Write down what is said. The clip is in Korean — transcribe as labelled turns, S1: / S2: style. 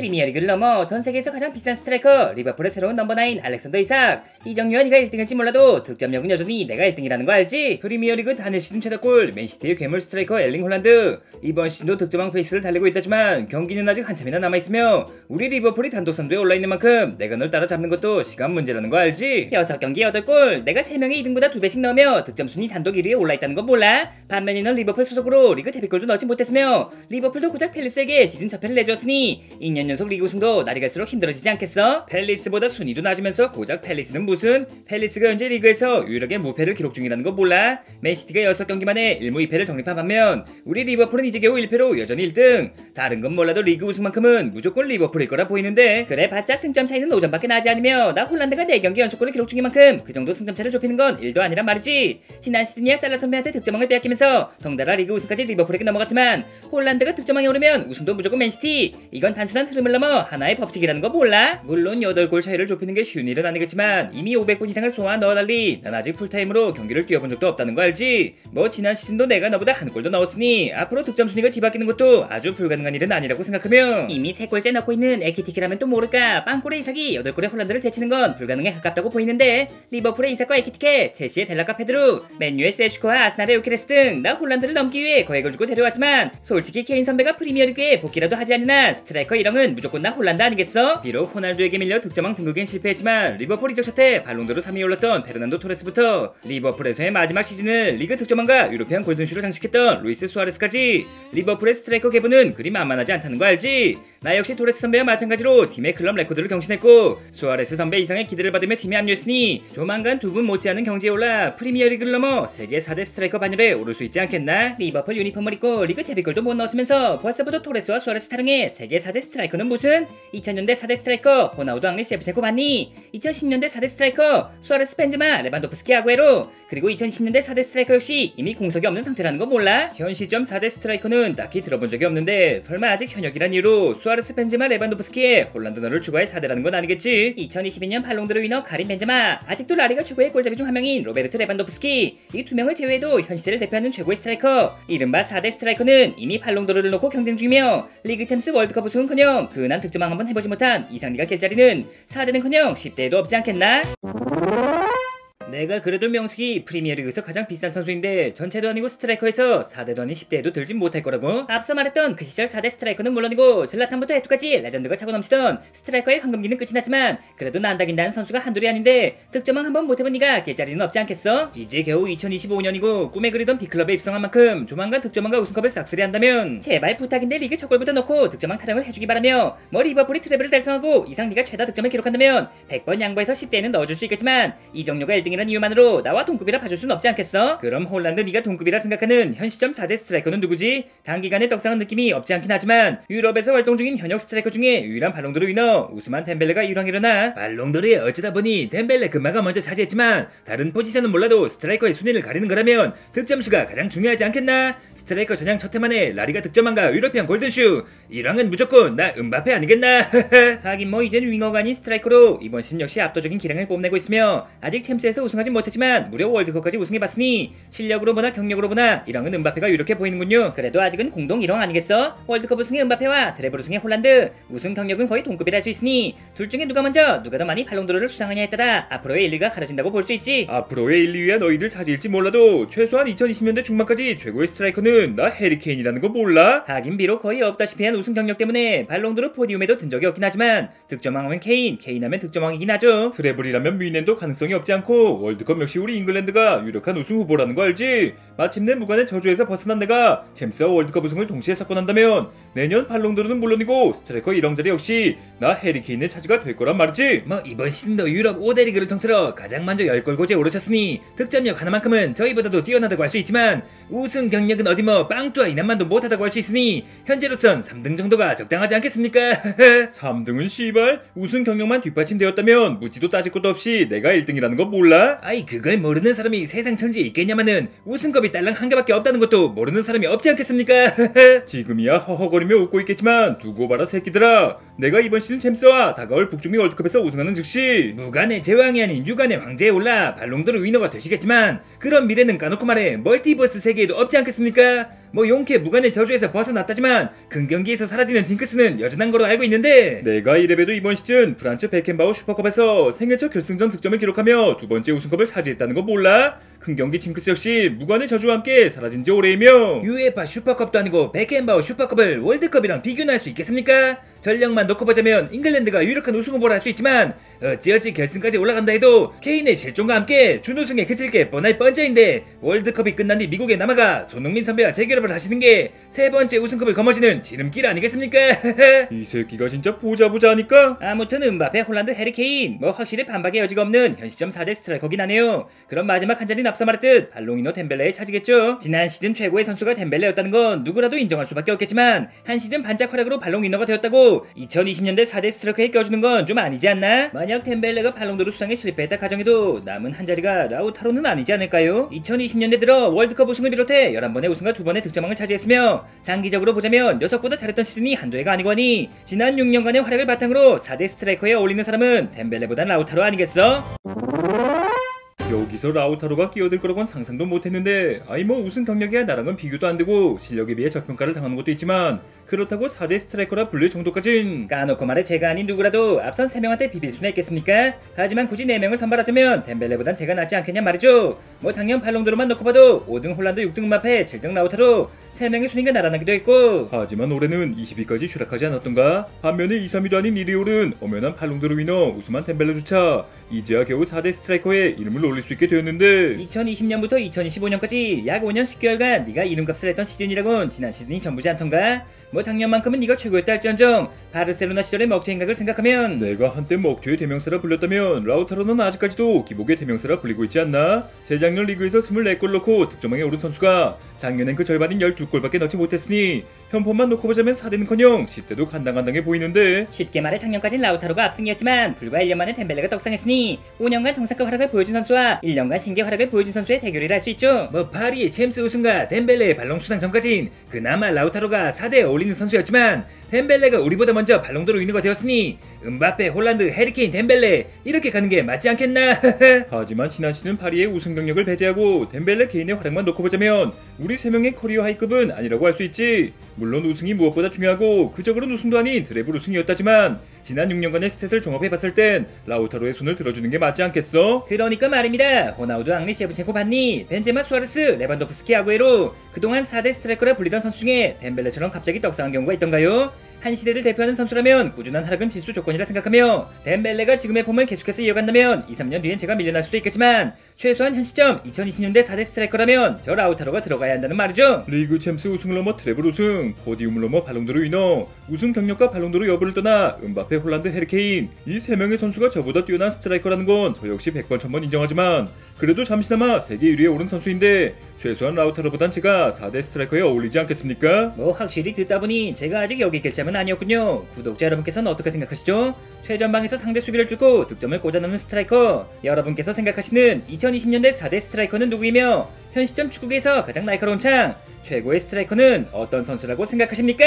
S1: 프리미어리그를 넘어 전 세계에서 가장 비싼 스트라이커 리버풀의 새로운 넘버9 알렉산더 이삭. 이정유와 네가 1등일지 몰라도 득점력은 여전히 내가 1등이라는 거 알지? 프리미어리그 단일 시즌 최다골 맨시티의 괴물 스트라이커 엘링 홀란드. 이번 시즌도 득점왕 페이스를 달리고 있다지만 경기는 아직 한참이나 남아있으며 우리 리버풀이 단독 선두에 올라있는 만큼 내가 널 따라잡는 것도 시간 문제라는 거 알지? 6경기 8골, 내가 3명의 2등보다 2배씩 넣으며 득점 순위 단독 1위에 올라있다는 건 몰라? 반면에 넌 리버풀 소속으로 리그 데뷔골도 넣지 못했으며 리버풀도 고작 팰리스에게 시즌 첫 패를 내주었으니 2년 연속 리그 우승도 날이 갈수록 힘들어지지 않겠어? 팰리스보다 순위도 낮으면서 고작 팰리스는 무슨? 팰리스가 현재 리그에서 유일하게 무패를 기록 중이라는 거 몰라? 맨시티가 6경기 만에 1무 2패를 정립한 반면 우리 리버풀은 이제 겨우 1패로 여전히 1등. 다른 건 몰라도 리그 우승만큼은 무조건 리버풀일 거라 보이는데 그래 봤자 승점 차이는 5점밖에 나지 않으며 나 홀란드가 4경기 연속골을 기록 중인 만큼 그 정도 승점차를 좁히는 건 1도 아니란 말이지. 지난 시즌이야 살라 선배한테 득점왕을 빼앗기면서 덩달아 리그 우승까지 리버풀에게 넘어갔지만 홀란드가 득점왕에 오르면 우승도 무조건 맨시티. 이건 단순한 흐름을 넘어 하나의 법칙이라는 거 몰라? 물론 8골 차이를 좁히는 게 쉬운 일은 아니겠지만 이미 500골 이상을 소화 넣어 달리 난 아직 풀타임으로 경기를 뛰어본 적도 없다는 거 알지? 뭐 지난 시즌도 내가 너보다 한 골도 넣었으니 앞으로 득점 순위가 뒤바뀌는 것도 아주 불가능한 일은 아니라고 생각하며 이미 3골째 넣고 있는 에키티케라면 또 모를까 빵골의 이삭이 8골의 홀란드를 제치는 건 불가능에 가깝다고 보이는데 리버풀의 이삭과 에키티케, 첼시의 델라카 페드루, 맨유의 세슈코와 아스날의 요케레스 등 나 홀란드를 넘기 위해 거액을 주고 데려왔지만 솔직히 케인 선배가 프리미어리그에 복귀라도 하지 않는 한 스트라이커 1형은 무조건 나 홀란드 아니겠어? 비록 호날두에게 밀려 득점왕 등극엔 실패했지만 리버풀 이적 샷에 발롱도르 3위에 올랐던 페르난도 토레스부터 리버풀에서의 마지막 시즌을 리그 득점왕과 유로피안 골든슈로 장식했던 루이스 수아레스까지 리버풀의 스트라이커 계보는 그리 만만하지 않다는 거 알지? 나 역시 토레스 선배와 마찬가지로 팀의 클럽 레코드를 경신했고 수아레스 선배 이상의 기대를 받으며 팀에 합류했으니 조만간 두 분 못지않은 경지에 올라 프리미어리그를 넘어 세계 4대 스트라이커 반열에 오를 수 있지 않겠나? 리버풀 유니폼을 입고 리그 데뷔골도 못 넣었으면서 벌써부터 토레스와 수아레스 타령해 세계 4대 스트라이커는 무슨? 2000년대 4대 스트라이커 호나우두 앙리 셰프첸코 봤니? 2010년대 4대 스트라이커 수아레스 벤제마 레반도프스키 아구에로 그리고 2010년대 4대 스트라이커 역시 이미 공석이 없는 상태라는 거 몰라? 현 시점 4대 스트라이커는 딱히 들어본 적이 없는데 설마 아직 현역이란 이유로 수아레스 벤제마 레반도프스키에 홀란드너를 추가할 4대라는 건 아니겠지? 2022년 발롱도르 위너 카림 벤제마 아직도 라리가 최고의 골잡이 중 한 명인 로베르트 레반도프스키 이 두 명을 제외해도 현 시대를 대표하는 최고의 스트라이커 이른바 4대 스트라이커는 이미 발롱도르를 놓고 경쟁 중이며 리그 챔스 월드컵 우승은커녕 근한 득점왕 한번 해보지 못한 이상리가 깰 자리는 4대는커녕 10대에도 없지 않겠나? 내가 그래도 명식이 프리미어리그에서 가장 비싼 선수인데 전체도 아니고 스트라이커에서 4대도 아닌 10대에도 들진 못할 거라고? 앞서 말했던 그 시절 4대 스트라이커는 물론이고 zel라탄부터 에투까지 레전드가 차고 넘치던 스트라이커의 황금기는 끝이 났지만 그래도 난다긴다는 선수가 한둘이 아닌데 득점왕 한번 못해본 니가 깰 자리는 없지 않겠어? 이제 겨우 2025년이고 꿈에 그리던 B클럽에 입성한 만큼 조만간 득점왕과 우승컵을 싹쓸이 한다면 제발 부탁인데 리그 첫 골부터 넣고 득점왕 타령을 해주기 바라며 뭐 리버풀이 트래블을 달성하고 이상 네가 최다 득점을 기록한다면 100번 양보해서 10대에는 넣어줄 수 있겠지만 이정료가 1등이란 이유만으로 나와 동급이라 봐줄 순 없지 않겠어? 그럼 홀란드 네가 동급이라 생각하는 현 시점 4대 스트라이커는 누구지? 단기간에 떡상한 느낌이 없지 않긴 하지만 유럽에서 활동 중인 현역 스트라이커 중에 유일한 발롱도르 위너 우스만 덴벨레가 유랑이려나? 발롱도르에 어쩌다 보니 덴벨레 금마가 먼저 차지했지만 다른 포지션은 몰라도 스트라이커의 순위를 가리는 거라면 득점수가 가장 중요하지 않겠나? 스트라이커 전향 첫 해만에 라리가 득점왕과 유로피안 골든슈 이랑은 무조건 나 음바페 아니겠나? 하긴 뭐 이젠 윙어가 아닌 스트라이커로 이번 시즌 역시 압도적인 기량을 뽐내고 있으며 아직 챔스에서 우승하진 못했지만 무려 월드컵까지 우승해봤으니 실력으로 보나 경력으로 보나 이랑은 음바페가 유력해 보이는군요. 그래도 아직은 공동 1왕 아니겠어? 월드컵 우승의 음바페와 트래블 우승의 홀란드 우승 경력은 거의 동급이라 할 수 있으니 둘 중에 누가 먼저 누가 더 많이 발롱도르를 수상하냐에 따라 앞으로의 1, 2가 가려진다고 볼 수 있지. 앞으로의 1, 2위야 너희들 차지일지 몰라도 최소한 2020년대 중반까지 최고의 스트라이커는 나 해리케인이라는 거 몰라? 하긴 비록 거의 없다시피 한 우승 경력 때문에 발롱도르 포디움에도 든 적이 없긴 하지만 득점왕하면 케인하면 득점왕이긴 하죠. 트래블이라면 뮤넨도 가능성이 없지 않고 월드컵 역시 우리 잉글랜드가 유력한 우승 후보라는 거 알지? 마침내 무관의 저주에서 벗어난 내가 챔스와 월드컵 우승을 동시에 석권한다면 내년 발롱도르는 물론이고 스트라이커 1왕자리 역시 나 해리케인의 차지가 될 거란 말이지. 뭐 이번 시즌도 유럽 5대 리그를 통틀어 가장 먼저 10골 고지에 오르셨으니 득점력 하나만큼은 저희보다도 뛰어나다고 할 수 있지만 우승 경력은 어디 뭐 빵뚜아 이남만도 못하다고 할 수 있으니 현재로선 3등 정도가 적당하지 않겠습니까? 3등은 씨발 우승 경력만 뒷받침되었다면 묻지도 따질 것도 없이 내가 1등이라는 거 몰라? 아이 그걸 모르는 사람이 세상 천지에 있겠냐마는 우승컵이 딸랑 한 개밖에 없다는 것도 모르는 사람이 없지 않겠습니까? 지금이야 허허거리며 웃고 있겠지만 두고 봐라 새끼들아. 내가 이번 시즌 챔스와 다가올 북중미 월드컵에서 우승하는 즉시 무관의 제왕이 아닌 유관의 황제에 올라 발롱도르 위너가 되시겠지만 그런 미래는 까놓고 말해 멀티버스 세계에도 없지 않겠습니까? 뭐 용케 무관의 저주에서 벗어났다지만 근경기에서 사라지는 징크스는 여전한 거로 알고 있는데, 내가 이래봬도 이번 시즌 프란츠 베켄바우 슈퍼컵에서 생애 첫 결승전 득점을 기록하며 두 번째 우승컵을 차지했다는 거 몰라? 근경기 징크스 역시 무관의 저주와 함께 사라진 지 오래이며, UEFA 슈퍼컵도 아니고 베켄바우 슈퍼컵을 월드컵이랑 비교는 할 수 있겠습니까? 전력만 놓고 보자면 잉글랜드가 유력한 우승 후보를 할 수 있지만 어찌어찌 결승까지 올라간다 해도 케인의 실종과 함께 준우승에 그칠 게 뻔할 뻔짜인데, 월드컵이 끝난 뒤 미국에 남아가 손흥민 선배와 재결합을 하시는 게 세 번째 우승컵을 거머쥐는 지름길 아니겠습니까? 이 새끼가 진짜 보자 하니까. 아무튼 음바페, 홀란드, 해리케인 뭐 확실히 반박의 여지가 없는 현 시점 4대 스트라이커긴 하네요. 그럼 마지막 한 자리는 앞서 말했듯 발롱이노 덴벨레의 차지겠죠. 지난 시즌 최고의 선수가 덴벨레였다는 건 누구라도 인정할 수밖에 없겠지만, 한 시즌 반짝 활약으로 발롱이노가 되었다고 2020년대 4대 스트라이커에 껴주는 건 좀 아니지 않나? 만약 덴벨레가 발롱도르 수상에 실패했다 가정해도 남은 한 자리가 라우타로는 아니지 않을까요? 2020년대 들어 월드컵 우승을 비롯해 11번의 우승과 2번의 득점왕을 차지했으며, 장기적으로 보자면 녀석보다 잘했던 시즌이 한두 해가 아니고 하니 지난 6년간의 활약을 바탕으로 4대 스트라이커에 어울리는 사람은 덴벨레보단 라우타로 아니겠어? 여기서 라우타로가 끼어들 거라고는 상상도 못했는데, 아이 뭐 우승 경력이야 나랑은 비교도 안되고 실력에 비해 저평가를 당하는 것도 있지만, 그렇다고 4대 스트라이커라 불릴 정도까진. 까놓고 말해 제가 아닌 누구라도 앞선 3명한테 비빌 수는 있겠습니까? 하지만 굳이 4명을 선발하자면 덴벨레보단 제가 낫지 않겠냐 말이죠. 뭐 작년 발롱도르만 놓고 봐도 5등 홀란드, 6등 음바페, 7등 라우타로 3명의 순위가 날아나기도 했고, 하지만 올해는 20위까지 추락하지 않았던가? 반면에 2, 3위도 아닌 1위에 오른 엄연한 발롱도르 위너 우스만 덴벨레조차 이제야 겨우 4대 스트라이커에 이름을 올릴 수 있게 되었는데, 2020년부터 2025년까지 약 5년 10개월간 네가 이름값을 했던 시즌이라곤 지난 시즌이 전부지 않던가? 뭐 작년만큼은 네가 최고였다 할지언정 바르셀로나 시절의 먹튀 행각을 생각하면, 내가 한때 먹튀의 대명사라 불렸다면 라우타로는 아직까지도 기복의 대명사라 불리고 있지 않나? 재작년 리그에서 24골 넣고 득점왕에 오른 선수가 작년엔 그 절반인 12골밖에 넣지 못했으니 현폼만 놓고 보자면 4대는커녕 10대도 간당간당해 보이는데, 쉽게 말해 작년까진 라우타로가 압승이었지만 불과 1년 만에 덴벨레가 떡상했으니 5년간 정상급 활약을 보여준 선수와 1년간 신기 활약을 보여준 선수의 대결이라 할 수 있죠. 뭐 파리의 챔스 우승과 덴벨레의 발롱 수상 전까진 그나마 라우타로가 4대에 어울리는 선수였지만, 덴벨레가 우리보다 먼저 발롱도르 위너가 되었으니 음바페, 홀란드, 해리케인, 덴벨레 이렇게 가는 게 맞지 않겠나? 하지만 지난 시즌 파리의 우승 경력을 배제하고 덴벨레 개인의 활약만 놓고 보자면 우리 3명의 커리어 하이급은 아니라고 할 수 있지. 물론 우승이 무엇보다 중요하고 그저그런 우승도 아닌 드래블 우승이었다지만, 지난 6년간의 스탯을 종합해봤을 땐 라우타로의 손을 들어주는 게 맞지 않겠어? 그러니까 말입니다. 호나우두, 앙리, 셰브첸코, 반니, 벤제마, 수아레스, 레반도프스키, 아구에로 그동안 4대 스트라이커라 불리던 선수 중에 덴벨레처럼 갑자기 떡상한 경우가 있던가요? 한 시대를 대표하는 선수라면 꾸준한 활약은 필수 조건이라 생각하며, 덴벨레가 지금의 폼을 계속해서 이어간다면 2, 3년 뒤엔 제가 밀려날 수도 있겠지만, 최소한 현 시점 2020년대 4대 스트라이커라면 저 라우타로가 들어가야 한다는 말이죠. 리그 챔스 우승을 넘어 트래블 우승, 포디움을 넘어 발롱도르 위너, 우승 경력과 발롱도르 여부를 떠나 음바페, 홀란드, 해리케인 이 3명의 선수가 저보다 뛰어난 스트라이커라는 건 저 역시 100번 1000번 인정하지만, 그래도 잠시나마 세계 1위에 오른 선수인데 최소한 라우타로보단 제가 4대 스트라이커에 어울리지 않겠습니까? 뭐 확실히 듣다 보니 제가 아직 여기 결점은 아니었군요. 구독자 여러분께서는 어떻게 생각하시죠? 최전방에서 상대 수비를 뚫고 득점을 꽂아넣는 스트라이커, 여러분께서 생각하시는 2020년대 4대 스트라이커는 누구이며 현 시점 축구계에서 가장 날카로운 창, 최고의 스트라이커는 어떤 선수라고 생각하십니까?